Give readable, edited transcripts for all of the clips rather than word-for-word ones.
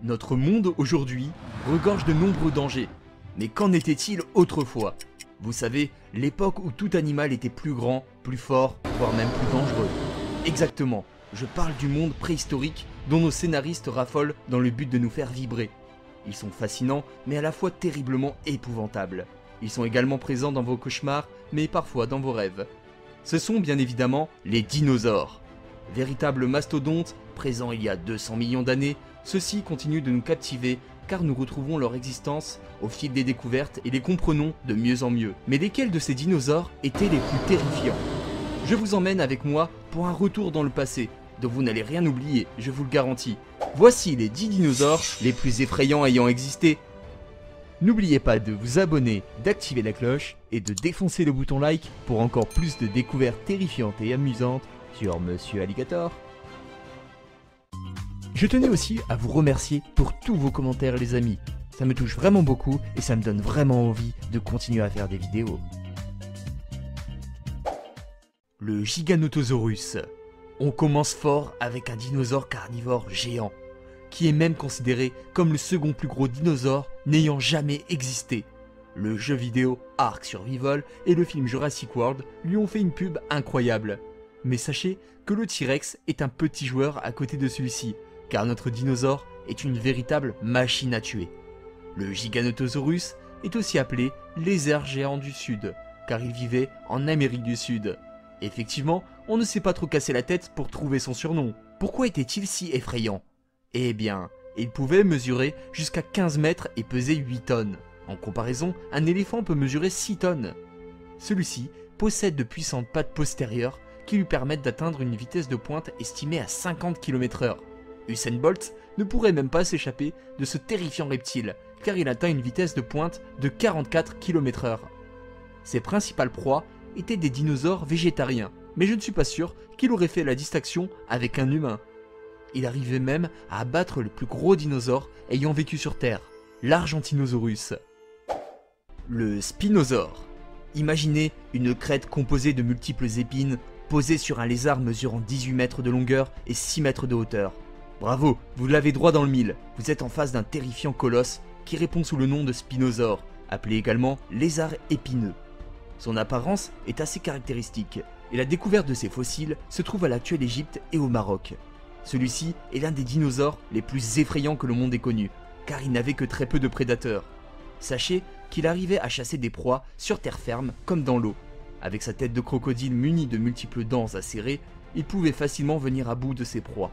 Notre monde aujourd'hui regorge de nombreux dangers. Mais qu'en était-il autrefois? Vous savez, l'époque où tout animal était plus grand, plus fort, voire même plus dangereux. Exactement, je parle du monde préhistorique dont nos scénaristes raffolent dans le but de nous faire vibrer. Ils sont fascinants, mais à la fois terriblement épouvantables. Ils sont également présents dans vos cauchemars, mais parfois dans vos rêves. Ce sont bien évidemment les dinosaures. Véritables mastodontes, présents il y a 200 millions d'années, ceux-ci continuent de nous captiver car nous retrouvons leur existence au fil des découvertes et les comprenons de mieux en mieux. Mais lesquels de ces dinosaures étaient les plus terrifiants? Je vous emmène avec moi pour un retour dans le passé, dont vous n'allez rien oublier, je vous le garantis. Voici les 10 dinosaures les plus effrayants ayant existé. N'oubliez pas de vous abonner, d'activer la cloche et de défoncer le bouton like pour encore plus de découvertes terrifiantes et amusantes sur Monsieur Alligator. Je tenais aussi à vous remercier pour tous vos commentaires les amis. Ça me touche vraiment beaucoup et ça me donne vraiment envie de continuer à faire des vidéos. Le Giganotosaurus. On commence fort avec un dinosaure carnivore géant, qui est même considéré comme le second plus gros dinosaure n'ayant jamais existé. Le jeu vidéo Ark Survival et le film Jurassic World lui ont fait une pub incroyable. Mais sachez que le T-Rex est un petit joueur à côté de celui-ci, car notre dinosaure est une véritable machine à tuer. Le Giganotosaurus est aussi appelé lézard géant du Sud, car il vivait en Amérique du Sud. Effectivement, on ne s'est pas trop cassé la tête pour trouver son surnom. Pourquoi était-il si effrayant? Eh bien, il pouvait mesurer jusqu'à 15 mètres et peser 8 tonnes. En comparaison, un éléphant peut mesurer 6 tonnes. Celui-ci possède de puissantes pattes postérieures qui lui permettent d'atteindre une vitesse de pointe estimée à 50 km/h. Usain Bolt ne pourrait même pas s'échapper de ce terrifiant reptile, car il atteint une vitesse de pointe de 44 km/h. Ses principales proies étaient des dinosaures végétariens, mais je ne suis pas sûr qu'il aurait fait la distinction avec un humain. Il arrivait même à abattre le plus gros dinosaure ayant vécu sur Terre, l'Argentinosaurus. Le Spinosaure. Imaginez une crête composée de multiples épines posée sur un lézard mesurant 18 mètres de longueur et 6 mètres de hauteur. Bravo, vous l'avez droit dans le mille, vous êtes en face d'un terrifiant colosse qui répond sous le nom de Spinosaure, appelé également lézard épineux. Son apparence est assez caractéristique, et la découverte de ses fossiles se trouve à l'actuelle Égypte et au Maroc. Celui-ci est l'un des dinosaures les plus effrayants que le monde ait connus, car il n'avait que très peu de prédateurs. Sachez qu'il arrivait à chasser des proies sur terre ferme comme dans l'eau. Avec sa tête de crocodile munie de multiples dents acérées, il pouvait facilement venir à bout de ses proies.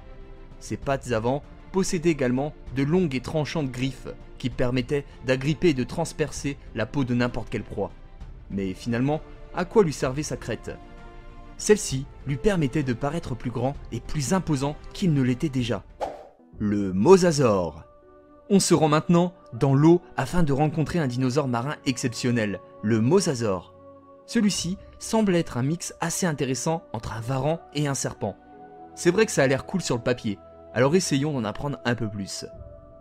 Ses pattes avant possédaient également de longues et tranchantes griffes qui permettaient d'agripper et de transpercer la peau de n'importe quelle proie. Mais finalement, à quoi lui servait sa crête? Celle-ci lui permettait de paraître plus grand et plus imposant qu'il ne l'était déjà. Le mosasaure. On se rend maintenant dans l'eau afin de rencontrer un dinosaure marin exceptionnel, le mosasaure. Celui-ci semble être un mix assez intéressant entre un varan et un serpent. C'est vrai que ça a l'air cool sur le papier, alors essayons d'en apprendre un peu plus.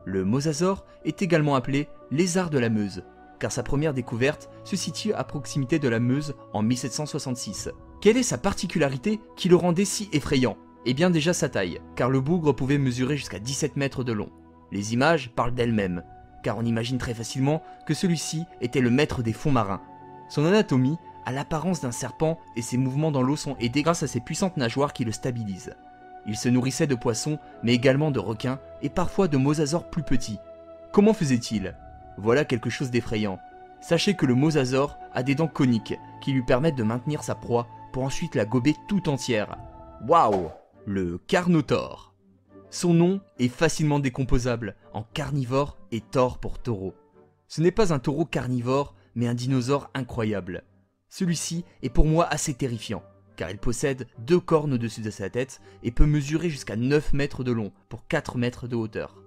Le mosasaure est également appelé lézard de la Meuse, car sa première découverte se situe à proximité de la Meuse en 1766. Quelle est sa particularité qui le rendait si effrayant? Eh bien déjà sa taille, car le bougre pouvait mesurer jusqu'à 17 mètres de long. Les images parlent d'elles-mêmes, car on imagine très facilement que celui-ci était le maître des fonds marins. Son anatomie a l'apparence d'un serpent et ses mouvements dans l'eau sont aidés grâce à ses puissantes nageoires qui le stabilisent. Il se nourrissait de poissons, mais également de requins et parfois de mosasaures plus petits. Comment faisait-il? Voilà quelque chose d'effrayant. Sachez que le mosasaure a des dents coniques qui lui permettent de maintenir sa proie pour ensuite la gober tout entière. Waouh! Le Carnotaure. Son nom est facilement décomposable en carnivore et taure pour taureau. Ce n'est pas un taureau carnivore, mais un dinosaure incroyable. Celui-ci est pour moi assez terrifiant, car il possède 2 cornes au-dessus de sa tête et peut mesurer jusqu'à 9 mètres de long pour 4 mètres de hauteur.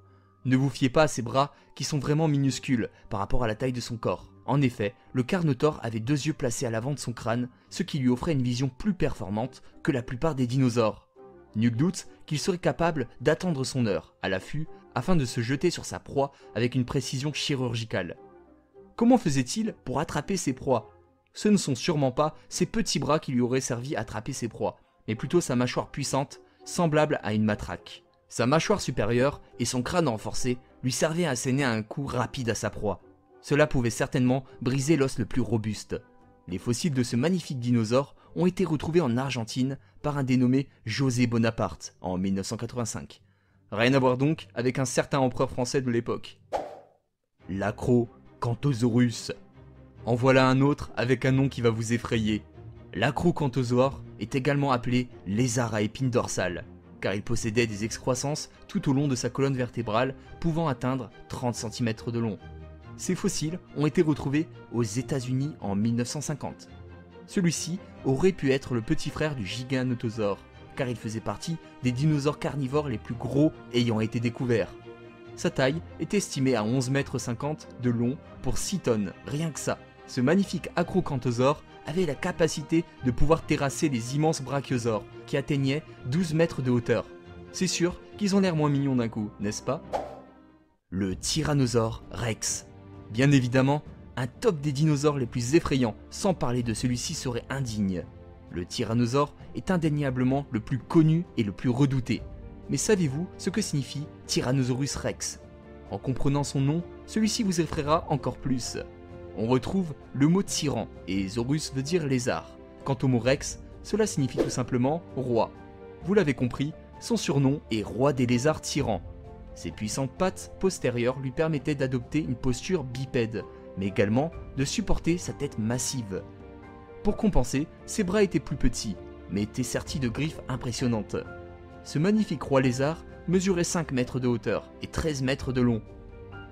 Ne vous fiez pas à ses bras qui sont vraiment minuscules par rapport à la taille de son corps. En effet, le Carnotaure avait 2 yeux placés à l'avant de son crâne, ce qui lui offrait une vision plus performante que la plupart des dinosaures. Nul doute qu'il serait capable d'attendre son heure, à l'affût, afin de se jeter sur sa proie avec une précision chirurgicale. Comment faisait-il pour attraper ses proies? Ce ne sont sûrement pas ses petits bras qui lui auraient servi à attraper ses proies, mais plutôt sa mâchoire puissante, semblable à une matraque. Sa mâchoire supérieure et son crâne renforcé lui servait à asséner un coup rapide à sa proie. Cela pouvait certainement briser l'os le plus robuste. Les fossiles de ce magnifique dinosaure ont été retrouvés en Argentine par un dénommé José Bonaparte en 1985. Rien à voir donc avec un certain empereur français de l'époque. L'acrocanthosaurus. En voilà un autre avec un nom qui va vous effrayer. L'acrocanthosaure est également appelé lézard à épines dorsales, car il possédait des excroissances tout au long de sa colonne vertébrale pouvant atteindre 30 cm de long. Ces fossiles ont été retrouvés aux États-Unis en 1950. Celui-ci aurait pu être le petit frère du Giganotosaure, car il faisait partie des dinosaures carnivores les plus gros ayant été découverts. Sa taille est estimée à 11,50 m de long pour 6 tonnes, rien que ça. Ce magnifique acrocanthosaure avait la capacité de pouvoir terrasser les immenses brachiosaures, qui atteignaient 12 mètres de hauteur. C'est sûr qu'ils ont l'air moins mignons d'un coup, n'est-ce pas? Le Tyrannosaure Rex. Bien évidemment, un top des dinosaures les plus effrayants, sans parler de celui-ci, serait indigne. Le tyrannosaure est indéniablement le plus connu et le plus redouté. Mais savez-vous ce que signifie Tyrannosaurus Rex? En comprenant son nom, celui-ci vous effraiera encore plus. On retrouve le mot tyran, et Saurus veut dire lézard. Quant au mot Rex, cela signifie tout simplement roi. Vous l'avez compris, son surnom est roi des lézards tyrans. Ses puissantes pattes postérieures lui permettaient d'adopter une posture bipède, mais également de supporter sa tête massive. Pour compenser, ses bras étaient plus petits, mais étaient sertis de griffes impressionnantes. Ce magnifique roi lézard mesurait 5 mètres de hauteur et 13 mètres de long.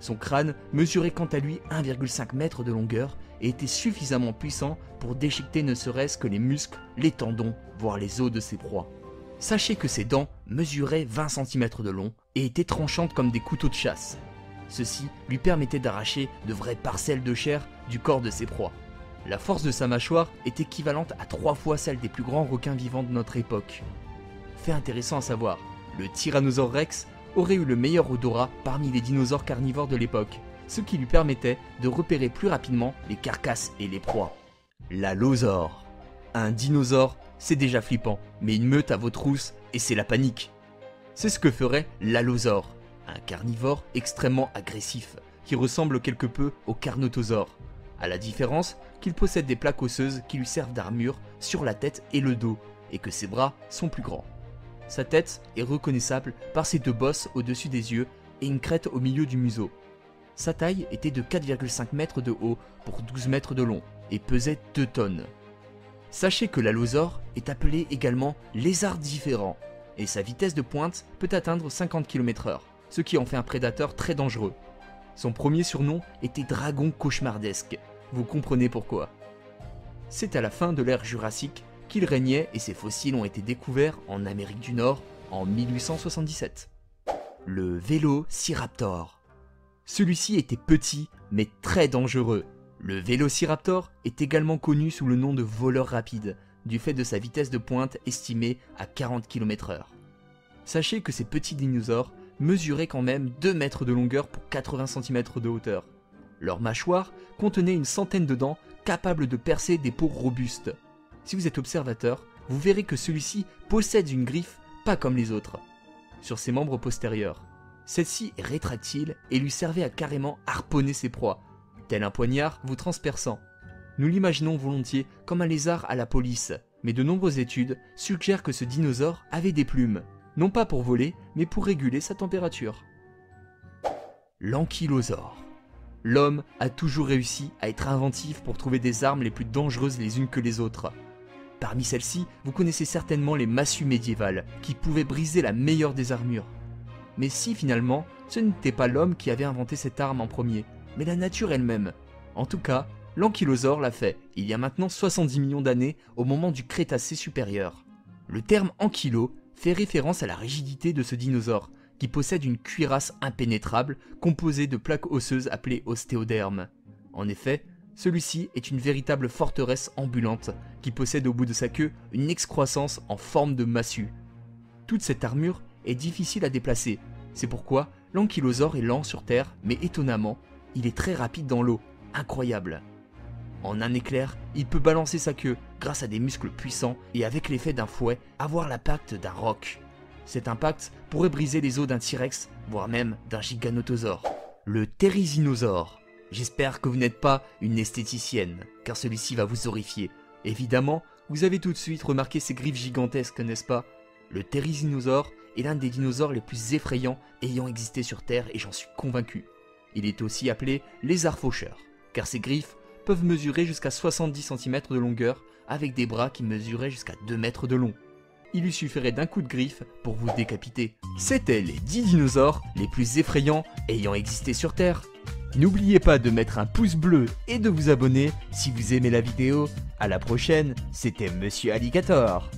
Son crâne mesurait quant à lui 1,5 m de longueur et était suffisamment puissant pour déchiqueter ne serait-ce que les muscles, les tendons, voire les os de ses proies. Sachez que ses dents mesuraient 20 cm de long et étaient tranchantes comme des couteaux de chasse. Ceci lui permettait d'arracher de vraies parcelles de chair du corps de ses proies. La force de sa mâchoire est équivalente à 3 fois celle des plus grands requins vivants de notre époque. Fait intéressant à savoir, le Tyrannosaure Rex aurait eu le meilleur odorat parmi les dinosaures carnivores de l'époque, ce qui lui permettait de repérer plus rapidement les carcasses et les proies. L'Allosaure. Un dinosaure, c'est déjà flippant, mais une meute à vos trousses et c'est la panique. C'est ce que ferait l'Allosaure, un carnivore extrêmement agressif, qui ressemble quelque peu au Carnotaurus, à la différence qu'il possède des plaques osseuses qui lui servent d'armure sur la tête et le dos, et que ses bras sont plus grands. Sa tête est reconnaissable par ses 2 bosses au-dessus des yeux et une crête au milieu du museau. Sa taille était de 4,5 mètres de haut pour 12 mètres de long et pesait 2 tonnes. Sachez que l'Allosaure est appelé également lézard différent et sa vitesse de pointe peut atteindre 50 km/h, ce qui en fait un prédateur très dangereux. Son premier surnom était Dragon cauchemardesque, vous comprenez pourquoi. C'est à la fin de l'ère Jurassique qu'il régnait et ses fossiles ont été découverts en Amérique du Nord en 1877. Le Vélociraptor. Celui-ci était petit mais très dangereux. Le Vélociraptor est également connu sous le nom de voleur rapide, du fait de sa vitesse de pointe estimée à 40 km/h. Sachez que ces petits dinosaures mesuraient quand même 2 mètres de longueur pour 80 cm de hauteur. Leur mâchoire contenait une centaine de dents capables de percer des peaux robustes. Si vous êtes observateur, vous verrez que celui-ci possède une griffe pas comme les autres, sur ses membres postérieurs. Celle-ci est rétractile et lui servait à carrément harponner ses proies, tel un poignard vous transperçant. Nous l'imaginons volontiers comme un lézard à la police, mais de nombreuses études suggèrent que ce dinosaure avait des plumes, non pas pour voler, mais pour réguler sa température. L'ankylosaure. L'homme a toujours réussi à être inventif pour trouver des armes les plus dangereuses les unes que les autres. Parmi celles-ci, vous connaissez certainement les massues médiévales, qui pouvaient briser la meilleure des armures. Mais si finalement, ce n'était pas l'homme qui avait inventé cette arme en premier, mais la nature elle-même. En tout cas, l'ankylosaure l'a fait, il y a maintenant 70 millions d'années, au moment du Crétacé supérieur. Le terme ankylo fait référence à la rigidité de ce dinosaure, qui possède une cuirasse impénétrable composée de plaques osseuses appelées ostéodermes. En effet, celui-ci est une véritable forteresse ambulante qui possède au bout de sa queue une excroissance en forme de massue. Toute cette armure est difficile à déplacer, c'est pourquoi l'ankylosaure est lent sur terre, mais étonnamment, il est très rapide dans l'eau, incroyable. En un éclair, il peut balancer sa queue grâce à des muscles puissants et avec l'effet d'un fouet, avoir l'impact d'un roc. Cet impact pourrait briser les os d'un T-Rex, voire même d'un giganotosaure. Le Therizinosaure. J'espère que vous n'êtes pas une esthéticienne, car celui-ci va vous horrifier. Évidemment, vous avez tout de suite remarqué ses griffes gigantesques, n'est-ce pas? Le Therizinosaure est l'un des dinosaures les plus effrayants ayant existé sur Terre et j'en suis convaincu. Il est aussi appelé lézard faucheur, car ses griffes peuvent mesurer jusqu'à 70 cm de longueur avec des bras qui mesuraient jusqu'à 2 mètres de long. Il lui suffirait d'un coup de griffe pour vous décapiter. C'étaient les 10 dinosaures les plus effrayants ayant existé sur Terre. N'oubliez pas de mettre un pouce bleu et de vous abonner si vous aimez la vidéo. À la prochaine, c'était Monsieur Alligator.